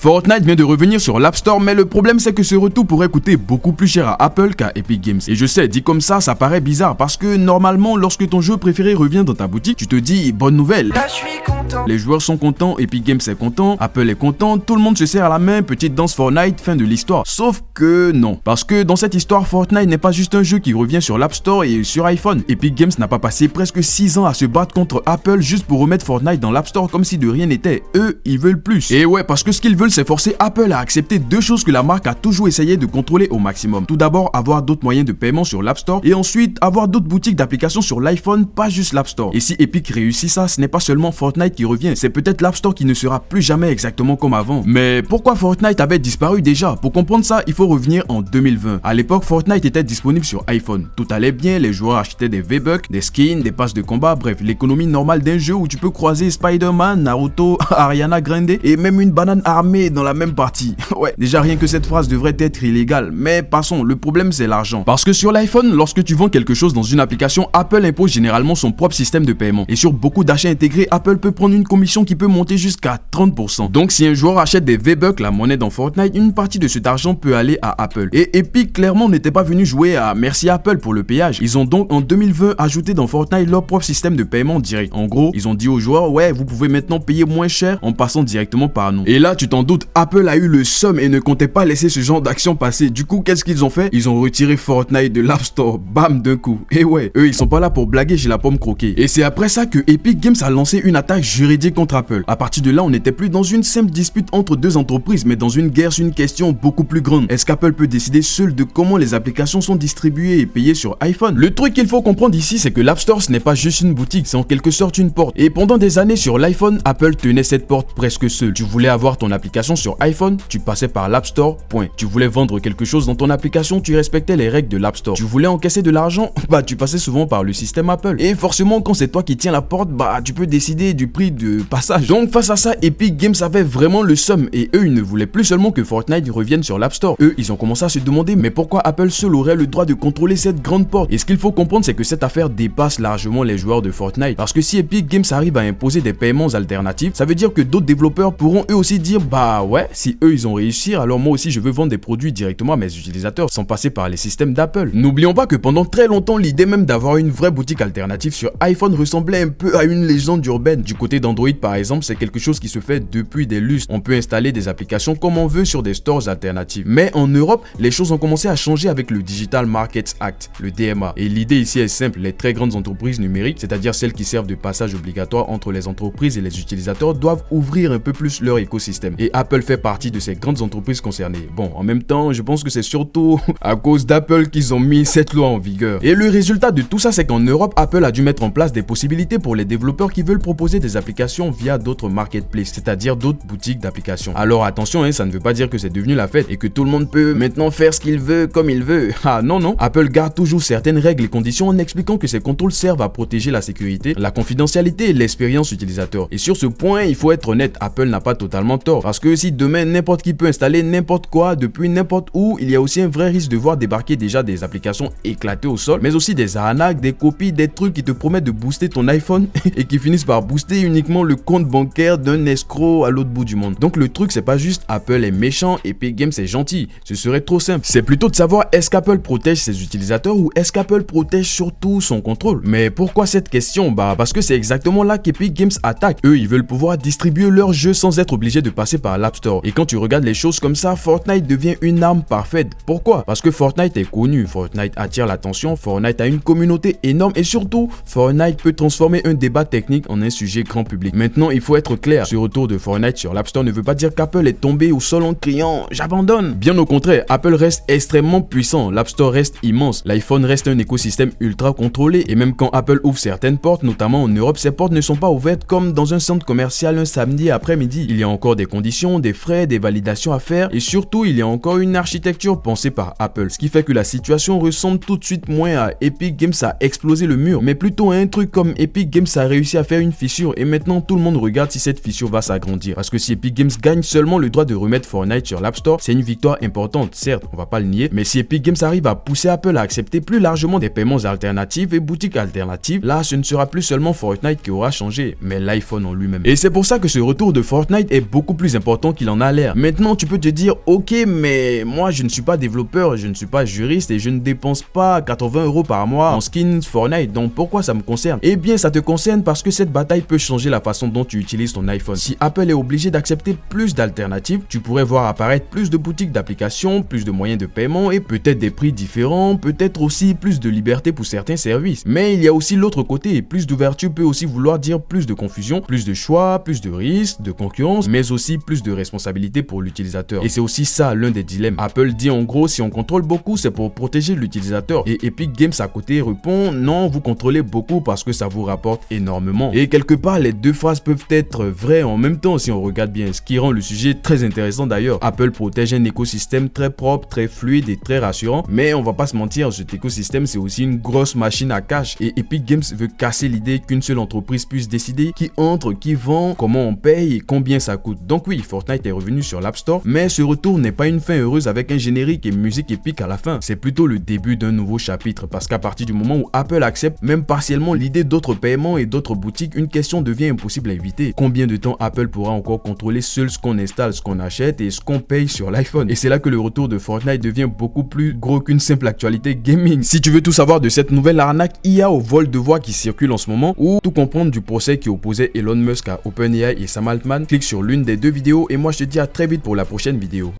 Fortnite vient de revenir sur l'App Store, mais le problème c'est que ce retour pourrait coûter beaucoup plus cher à Apple qu'à Epic Games. Et je sais, dit comme ça paraît bizarre parce que normalement, lorsque ton jeu préféré revient dans ta boutique, tu te dis bonne nouvelle. Là, je suis content. Les joueurs sont contents, Epic Games est content, Apple est content, tout le monde se serre à la main, petite danse Fortnite, fin de l'histoire. Sauf que non, parce que dans cette histoire, Fortnite n'est pas juste un jeu qui revient sur l'App Store et sur iPhone. Epic Games n'a pas passé presque 6 ans à se battre contre Apple juste pour remettre Fortnite dans l'App Store comme si de rien n'était. Eux, ils veulent plus. Et ouais, parce que ce qu'ils veulent, c'est forcer Apple à accepter deux choses que la marque a toujours essayé de contrôler au maximum. Tout d'abord, avoir d'autres moyens de paiement sur l'App Store et ensuite avoir d'autres boutiques d'applications sur l'iPhone, pas juste l'App Store. Et si Epic réussit ça, ce n'est pas seulement Fortnite qui revient, c'est peut-être l'App Store qui ne sera plus jamais exactement comme avant. Mais pourquoi Fortnite avait disparu déjà? Pour comprendre ça, il faut revenir en 2020. À l'époque, Fortnite était disponible sur iPhone. Tout allait bien, les joueurs achetaient des V-Bucks, des skins, des passes de combat, bref, l'économie normale d'un jeu où tu peux croiser Spider-Man, Naruto, Ariana Grande et même une banane armée dans la même partie. Ouais, déjà rien que cette phrase devrait être illégale, mais passons, le problème c'est l'argent. Parce que sur l'iPhone, lorsque tu vends quelque chose dans une application, Apple impose généralement son propre système de paiement. Et sur beaucoup d'achats intégrés, Apple peut prendre une commission qui peut monter jusqu'à 30%. Donc si un joueur achète des V-Bucks, la monnaie dans Fortnite, une partie de cet argent peut aller à Apple. Et Epic clairement n'était pas venu jouer à merci Apple pour le payage. Ils ont donc en 2020 ajouté dans Fortnite leur propre système de paiement direct. En gros, ils ont dit aux joueurs, ouais, vous pouvez maintenant payer moins cher en passant directement par nous. Et là, tu t'en doutes, Apple a eu le seum et ne comptait pas laisser ce genre d'action passer. Du coup, qu'est-ce qu'ils ont fait? Ils ont retiré Fortnite de l'App Store, bam, d'un coup. Et ouais, eux, ils sont pas là pour blaguer chez la pomme croquée. Et c'est après ça que Epic Games a lancé une attaque juridique contre Apple. À partir de là, on n'était plus dans une simple dispute entre deux entreprises, mais dans une guerre sur une question beaucoup plus grande. Est-ce qu'Apple peut décider seul de comment les applications sont distribuées et payées sur iPhone? Le truc qu'il faut comprendre ici, c'est que l'App Store, ce n'est pas juste une boutique, c'est en quelque sorte une porte. Et pendant des années sur l'iPhone, Apple tenait cette porte presque seul. Tu voulais avoir ton application sur iPhone, tu passais par l'App Store, point. Tu voulais vendre quelque chose dans ton application, tu respectais les règles de l'App Store. Tu voulais encaisser de l'argent, bah tu passais souvent par le système Apple. Et forcément, quand c'est toi qui tiens la porte, bah tu peux décider du prix de passage. Donc face à ça, Epic Games avait vraiment le seum et eux, ils ne voulaient plus seulement que Fortnite revienne sur l'App Store. Eux, ils ont commencé à se demander mais pourquoi Apple seul aurait le droit de contrôler cette grande porte? Et ce qu'il faut comprendre, c'est que cette affaire dépasse largement les joueurs de Fortnite. Parce que si Epic Games arrive à imposer des paiements alternatifs, ça veut dire que d'autres développeurs pourront eux aussi dire bah ouais, si eux ils ont réussi, alors moi aussi je veux vendre des produits directement à mes utilisateurs sans passer par les systèmes d'Apple. N'oublions pas que pendant très longtemps, l'idée même d'avoir une vraie boutique alternative sur iPhone ressemblait un peu à une légende urbaine. Du côté d'Android par exemple, c'est quelque chose qui se fait depuis des lustres. On peut installer des applications comme on veut sur des stores alternatifs. Mais en Europe, les choses ont commencé à changer avec le Digital Markets Act, le DMA. Et l'idée ici est simple, les très grandes entreprises numériques, c'est-à-dire celles qui servent de passage obligatoire entre les entreprises et les utilisateurs, doivent ouvrir un peu plus leur écosystème. Et Apple fait partie de ces grandes entreprises concernées. Bon, en même temps, je pense que c'est surtout à cause d'Apple qu'ils ont mis cette loi en vigueur. Et le résultat de tout ça, c'est qu'en Europe, Apple a dû mettre en place des possibilités pour les développeurs qui veulent proposer des applications via d'autres marketplaces, c'est-à-dire d'autres boutiques d'applications. Alors attention, ça ne veut pas dire que c'est devenu la fête et que tout le monde peut maintenant faire ce qu'il veut comme il veut. Ah non, non. Apple garde toujours certaines règles et conditions en expliquant que ces contrôles servent à protéger la sécurité, la confidentialité et l'expérience utilisateur. Et sur ce point, il faut être honnête, Apple n'a pas totalement tort. Parce que si demain, n'importe qui peut installer n'importe quoi depuis n'importe où, il y a aussi un vrai risque de voir débarquer déjà des applications éclatées au sol, mais aussi des arnaques, des copies, des trucs qui te promettent de booster ton iPhone et qui finissent par booster uniquement le compte bancaire d'un escroc à l'autre bout du monde. Donc le truc, c'est pas juste Apple est méchant et Epic Games est gentil. Ce serait trop simple. C'est plutôt de savoir est-ce qu'Apple protège ses utilisateurs ou est-ce qu'Apple protège surtout son contrôle. Mais pourquoi cette question? Bah parce que c'est exactement là qu'Epic Games attaque. Eux, ils veulent pouvoir distribuer leurs jeux sans être obligés de passer par l'App Store. Et quand tu regardes les choses comme ça, Fortnite devient une arme parfaite. Pourquoi? Parce que Fortnite est connu, Fortnite attire l'attention, Fortnite a une communauté énorme et surtout, Fortnite peut transformer un débat technique en un sujet grand public. Maintenant, il faut être clair, ce retour de Fortnite sur l'App Store ne veut pas dire qu'Apple est tombé au sol en criant « j'abandonne ». Bien au contraire, Apple reste extrêmement puissant, l'App Store reste immense, l'iPhone reste un écosystème ultra contrôlé et même quand Apple ouvre certaines portes, notamment en Europe, ces portes ne sont pas ouvertes comme dans un centre commercial un samedi après-midi. Il y a encore des conditions, des frais, des validations à faire et surtout, il y a encore une architecture pensée par Apple. Ce qui fait que la situation ressemble tout de suite moins à Epic Games a explosé le mur, mais plutôt à un truc comme Epic Games a réussi à faire une fissure et maintenant tout le monde regarde si cette fissure va s'agrandir. Parce que si Epic Games gagne seulement le droit de remettre Fortnite sur l'App Store, c'est une victoire importante, certes, on va pas le nier, mais si Epic Games arrive à pousser Apple à accepter plus largement des paiements alternatifs et boutiques alternatives, là ce ne sera plus seulement Fortnite qui aura changé, mais l'iPhone en lui-même. Et c'est pour ça que ce retour de Fortnite est beaucoup plus important important qu'il en a l'air. Maintenant, tu peux te dire, ok, mais moi je ne suis pas développeur, je ne suis pas juriste et je ne dépense pas 80 € par mois en skins Fortnite, donc pourquoi ça me concerne? Eh bien, ça te concerne parce que cette bataille peut changer la façon dont tu utilises ton iPhone. Si Apple est obligé d'accepter plus d'alternatives, tu pourrais voir apparaître plus de boutiques d'applications, plus de moyens de paiement et peut-être des prix différents, peut-être aussi plus de liberté pour certains services. Mais il y a aussi l'autre côté, et plus d'ouverture peut aussi vouloir dire plus de confusion, plus de choix, plus de risques, de concurrence, mais aussi plus de responsabilité pour l'utilisateur. Et c'est aussi ça l'un des dilemmes. Apple dit en gros, si on contrôle beaucoup, c'est pour protéger l'utilisateur. Et Epic Games à côté répond, non, vous contrôlez beaucoup parce que ça vous rapporte énormément. Et quelque part, les deux phrases peuvent être vraies en même temps si on regarde bien, ce qui rend le sujet très intéressant d'ailleurs. Apple protège un écosystème très propre, très fluide et très rassurant, mais on va pas se mentir, cet écosystème c'est aussi une grosse machine à cash et Epic Games veut casser l'idée qu'une seule entreprise puisse décider qui entre, qui vend, comment on paye et combien ça coûte. Donc oui, Fortnite est revenu sur l'App Store, mais ce retour n'est pas une fin heureuse avec un générique et musique épique à la fin. C'est plutôt le début d'un nouveau chapitre parce qu'à partir du moment où Apple accepte même partiellement l'idée d'autres paiements et d'autres boutiques, une question devient impossible à éviter. Combien de temps Apple pourra encore contrôler seul ce qu'on installe, ce qu'on achète et ce qu'on paye sur l'iPhone? Et c'est là que le retour de Fortnite devient beaucoup plus gros qu'une simple actualité gaming. Si tu veux tout savoir de cette nouvelle arnaque IA au vol de voix qui circule en ce moment ou tout comprendre du procès qui opposait Elon Musk à OpenAI et Sam Altman, clique sur l'une des deux vidéos et moi je te dis à très vite pour la prochaine vidéo.